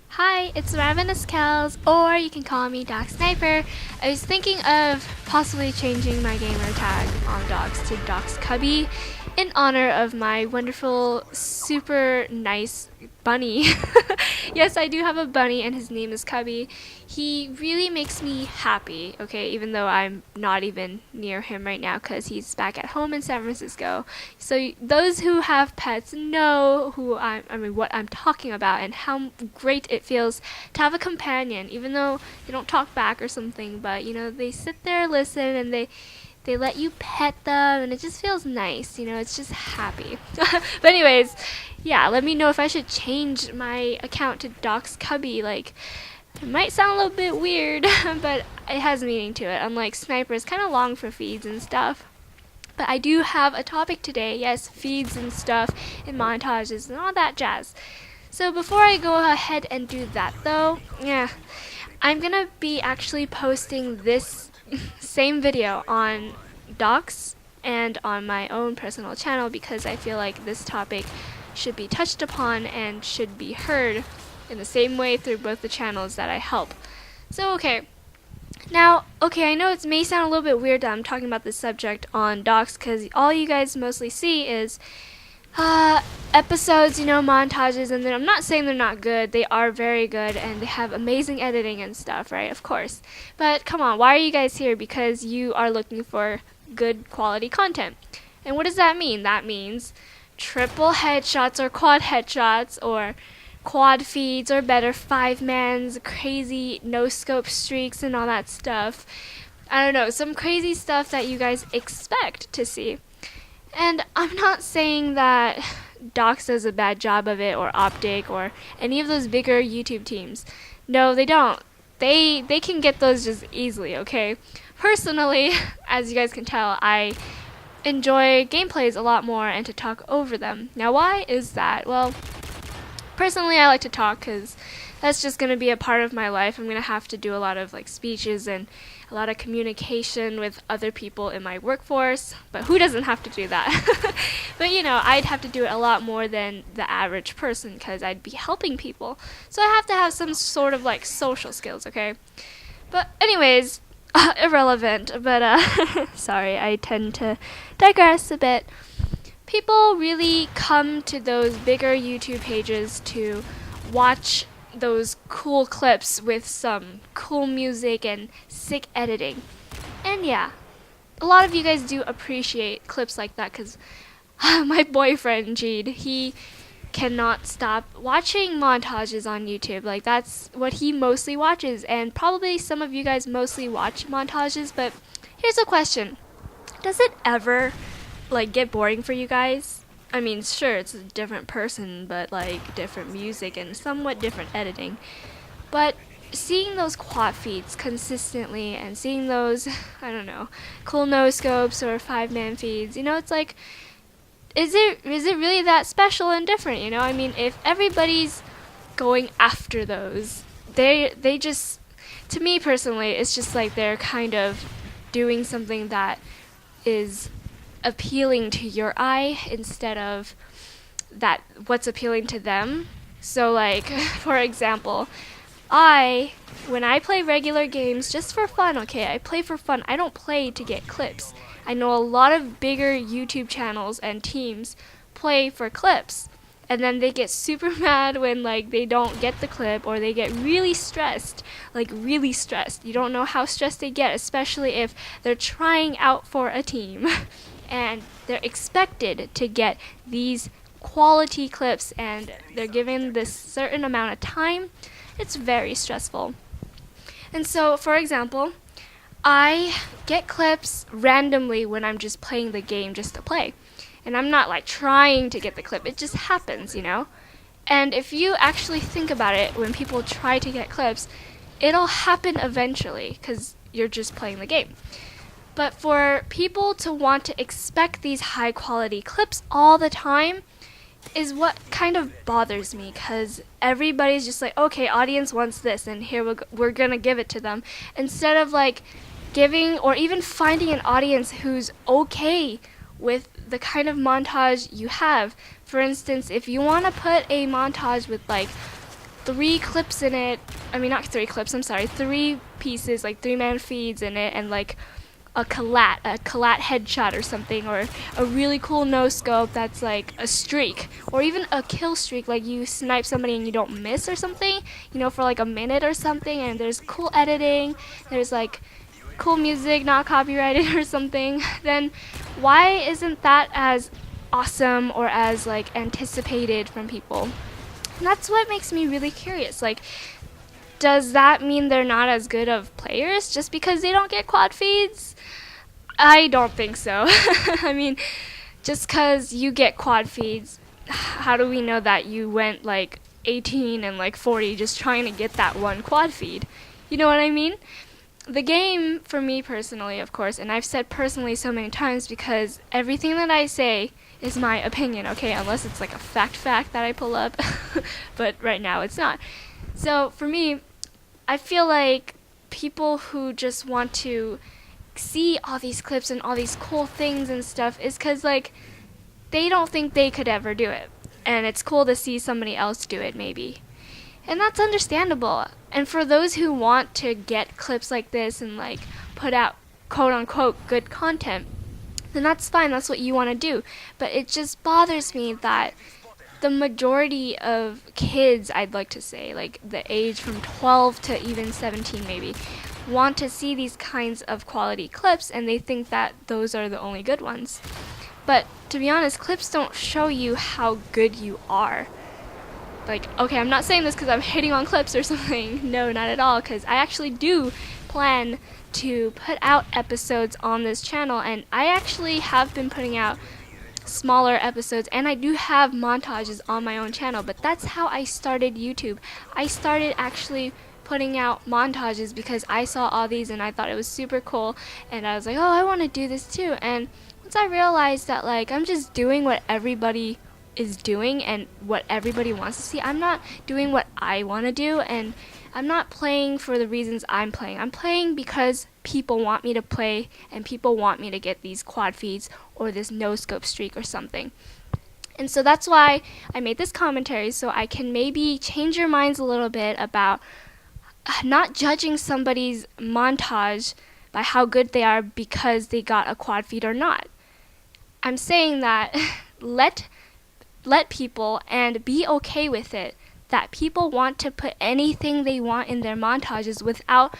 Hi, it's Ravenous KELLS, or you can call me Doc Sniper. I was thinking of possibly changing my gamer tag on Docs to Doc's Cubby in honor of my wonderful, super nice bunny. Yes, I do have a bunny, and his name is Cubby. He really makes me happy, okay, even though I'm not even near him right now because he's back at home in San Francisco. So those who have pets know what I'm talking about and how great it feels to have a companion, even though they don't talk back or something, but they sit there, listen, and they let you pet them, and it just feels nice. It's just happy. But anyways, yeah, let me know if I should change my account to Doc's Cubby. Like, it might sound a little bit weird, but it has meaning to it. Unlike Sniper, it's kind of long for feeds and stuff. But I do have a topic today. Yes, feeds and stuff, and montages, and all that jazz. So before I go ahead and do that, though, I'm gonna be actually posting this same video on Docs and on my own personal channel because I feel like this topic should be touched upon and should be heard in the same way through both the channels that I help. So, okay. Now, I know it may sound a little bit weird that I'm talking about this subject on Docs because all you guys mostly see is episodes, montages, and then I'm not saying they're not good. They are very good, and they have amazing editing and stuff, right? Of course. But come on, why are you guys here? Because you are looking for good quality content. And what does that mean? That means triple headshots or quad headshots or quad feeds or better 5-mans, crazy no-scope streaks and all that stuff. I don't know, some crazy stuff that you guys expect to see. And I'm not saying that Docs does a bad job of it, or Optic, or any of those bigger YouTube teams. No, they don't. They can get those just easily, okay? Personally, as you guys can tell, I enjoy gameplays a lot more and to talk over them. Now, why is that? Well, personally, I like to talk because that's just going to be a part of my life. I'm going to have to do a lot of speeches and a lot of communication with other people in my workforce, but who doesn't have to do that? But I'd have to do it a lot more than the average person because I'd be helping people. So I have to have some sort of social skills, okay? But anyways, irrelevant, but sorry, I tend to digress a bit. People really come to those bigger YouTube pages to watch those cool clips with some cool music and sick editing. And yeah, a lot of you guys do appreciate clips like that because my boyfriend, Jeed, he cannot stop watching montages on YouTube. That's what he mostly watches, and probably some of you guys mostly watch montages, but here's a question. Does it ever get boring for you guys? I mean, sure, it's a different person, but different music and somewhat different editing. But seeing those quad feeds consistently and seeing those, I don't know, cool no scopes or 5-man feeds, it's is it really that special and different? I mean, if everybody's going after those, they just, to me personally, it's just they're kind of doing something that is appealing to your eye instead of that what's appealing to them. So for example, when I play regular games just for fun, okay, I play for fun. I don't play to get clips. I know a lot of bigger YouTube channels and teams play for clips, and then they get super mad when they don't get the clip, or they get really stressed, really stressed. You don't know how stressed they get, especially if they're trying out for a team. And they're expected to get these quality clips, and they're given this certain amount of time. It's very stressful. And so, for example, I get clips randomly when I'm just playing the game just to play. And I'm not trying to get the clip. It just happens, And if you actually think about it, when people try to get clips, it'll happen eventually because you're just playing the game. But for people to want to expect these high quality clips all the time is what kind of bothers me, because everybody's just okay, audience wants this, and here we're gonna give it to them, instead of giving or even finding an audience who's okay with the kind of montage you have. For instance, if you want to put a montage with 3 clips in it. I mean, not 3 clips, I'm sorry, 3 pieces, like 3-man feeds in it, and like a collat headshot or something, or a really cool no scope that's like a streak, or even a kill streak, like you snipe somebody and you don't miss or something, you know, for like a minute or something, and there's cool editing, there's like cool music, not copyrighted or something, then why isn't that as awesome or as like anticipated from people? And that's what makes me really curious. Like, does that mean they're not as good of players just because they don't get quad feeds? I don't think so. I mean, just because you get quad feeds, how do we know that you went like 18 and like 40 just trying to get that one quad feed? You know what I mean? The game, for me personally, of course, and I've said personally so many times because everything that I say is my opinion, okay, unless it's like a fact that I pull up, but right now it's not. So for me, I feel like people who just want to see all these clips and all these cool things and stuff is because like they don't think they could ever do it, and it's cool to see somebody else do it maybe, and that's understandable. And for those who want to get clips like this and like put out quote unquote good content, then that's fine, that's what you want to do. But it just bothers me that the majority of kids, I'd like to say, like the age from 12 to even 17 maybe, want to see these kinds of quality clips, and they think that those are the only good ones. But to be honest, clips don't show you how good you are. Like, okay, I'm not saying this because I'm hating on clips or something. No, not at all, because I actually do plan to put out episodes on this channel, and I actually have been putting out smaller episodes, and I do have montages on my own channel, but that's how I started YouTube. I started actually putting out montages because I saw all these and I thought it was super cool, and I was like, oh, I want to do this too. And once I realized that like I'm just doing what everybody is doing and what everybody wants to see, I'm not doing what I want to do, and I'm not playing for the reasons I'm playing. I'm playing because people want me to play, and people want me to get these quad feeds or this no scope streak or something. And so that's why I made this commentary, so I can maybe change your minds a little bit about not judging somebody's montage by how good they are because they got a quad feed or not. I'm saying that let people, and be okay with it, that people want to put anything they want in their montages without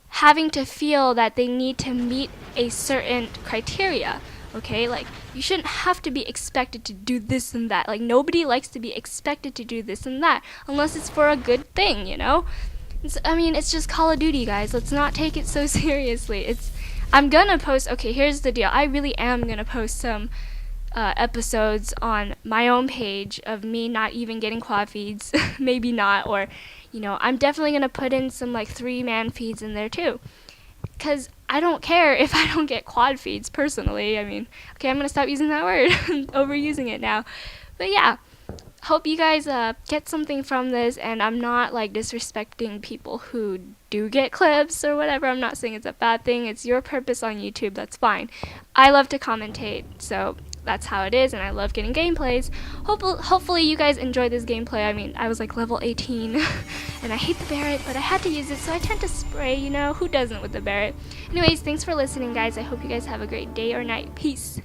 having to feel that they need to meet a certain criteria. Okay, like you shouldn't have to be expected to do this and that. Like nobody likes to be expected to do this and that unless it's for a good thing, you know? It's just Call of Duty, guys. Let's not take it so seriously. I'm gonna post, okay, here's the deal. I really am gonna post some episodes on my own page of me not even getting quad feeds. Maybe not, or, you know, I'm definitely gonna put in some like 3-man feeds in there too. Because I don't care if I don't get quad feeds, personally. I mean, okay, I'm gonna stop using that word. Overusing it now. But yeah. Hope you guys get something from this, and I'm not like disrespecting people who do get clips or whatever. I'm not saying it's a bad thing. It's your purpose on YouTube. That's fine. I love to commentate, so that's how it is, and I love getting gameplays. Hopefully you guys enjoyed this gameplay. I mean, I was like level 18, and I hate the Barrett, but I had to use it, so I tend to spray, you know? Who doesn't with the Barrett? Anyways, thanks for listening, guys. I hope you guys have a great day or night. Peace.